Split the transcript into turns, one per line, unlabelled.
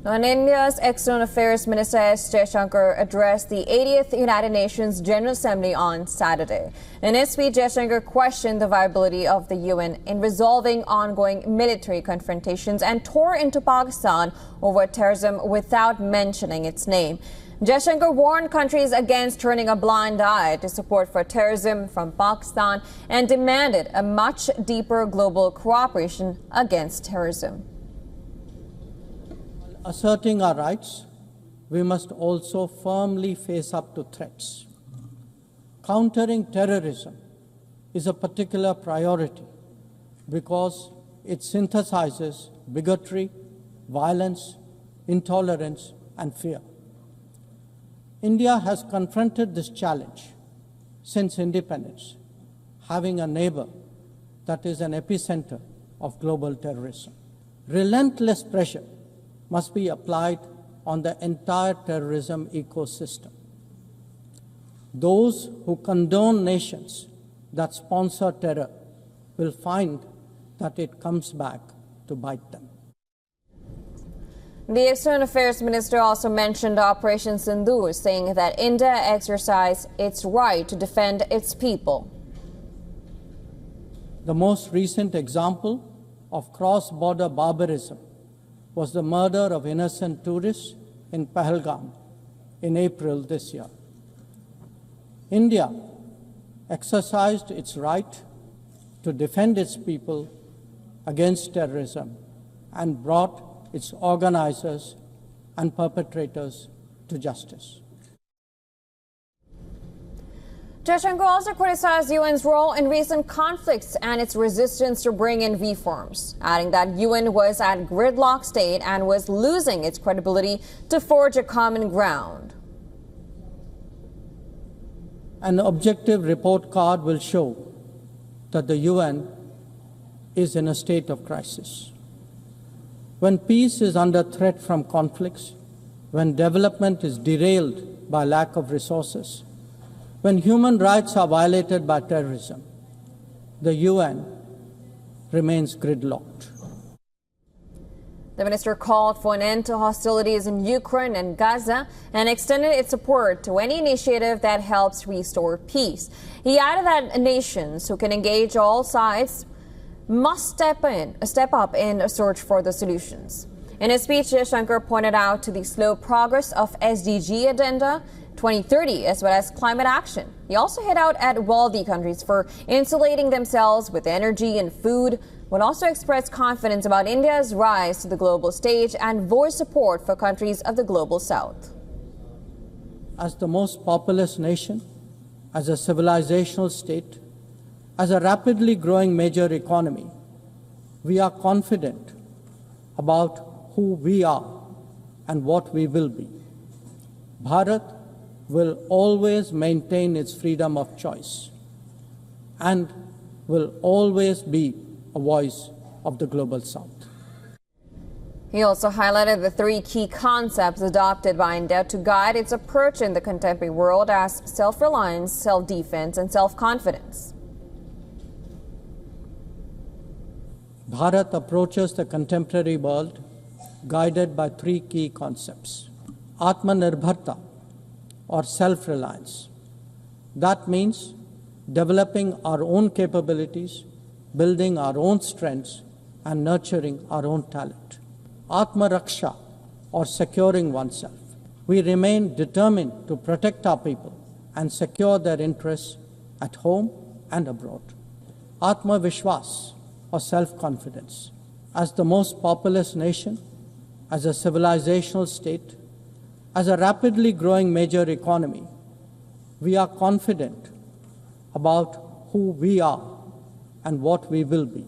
On India's External Affairs Minister S. Jaishankar addressed the 80th United Nations General Assembly on Saturday. In his speech, Jaishankar questioned the viability of the UN in resolving ongoing military confrontations and tore into Pakistan over terrorism without mentioning its name. Jaishankar warned countries against turning a blind eye to support for terrorism from Pakistan and demanded a much deeper global cooperation against terrorism.
Asserting our rights, we must also firmly face up to threats. Countering terrorism is a particular priority because it synthesizes bigotry, violence, intolerance, and fear. India has confronted this challenge since independence, having a neighbor that is an epicenter of global terrorism. Relentless pressure must be applied on the entire terrorism ecosystem. Those who condone nations that sponsor terror will find that it comes back to bite them.
The External Affairs Minister also mentioned Operation Sindoor, saying that India exercised its right to defend its people.
The most recent example of cross-border barbarism was the murder of innocent tourists in Pahalgam in April this year. India exercised its right to defend its people against terrorism and brought its organizers and perpetrators to justice.
Jaishankar also criticized UN's role in recent conflicts and its resistance to bring in reforms, adding that UN was at gridlock state and was losing its credibility to forge a common ground.
An objective report card will show that the UN is in a state of crisis. When peace is under threat from conflicts, when development is derailed by lack of resources, when human rights are violated by terrorism, the UN remains gridlocked.
The minister called for an end to hostilities in Ukraine and Gaza and extended its support to any initiative that helps restore peace. He added that nations who can engage all sides must step up in a search for the solutions. In his speech, Jaishankar pointed out to the slow progress of SDG Agenda 2030 as well as climate action. He also hit out at wealthy countries for insulating themselves with energy and food, but also expressed confidence about India's rise to the global stage and voiced support for countries of the global south.
As the most populous nation, as a civilizational state, as a rapidly growing major economy, we are confident about who we are and what we will be. Bharat will always maintain its freedom of choice and will always be a voice of the global south.
He also highlighted the three key concepts adopted by India to guide its approach in the contemporary world as self-reliance, self-defense, and self-confidence.
Bharat approaches the contemporary world guided by three key concepts. Atmanirbharta, or self-reliance. That means developing our own capabilities, building our own strengths, and nurturing our own talent. Atmaraksha, or securing oneself. We remain determined to protect our people and secure their interests at home and abroad. Atmavishwas, or self-confidence. As the most populous nation, as a civilizational state, as a rapidly growing major economy, we are confident about who we are and what we will be.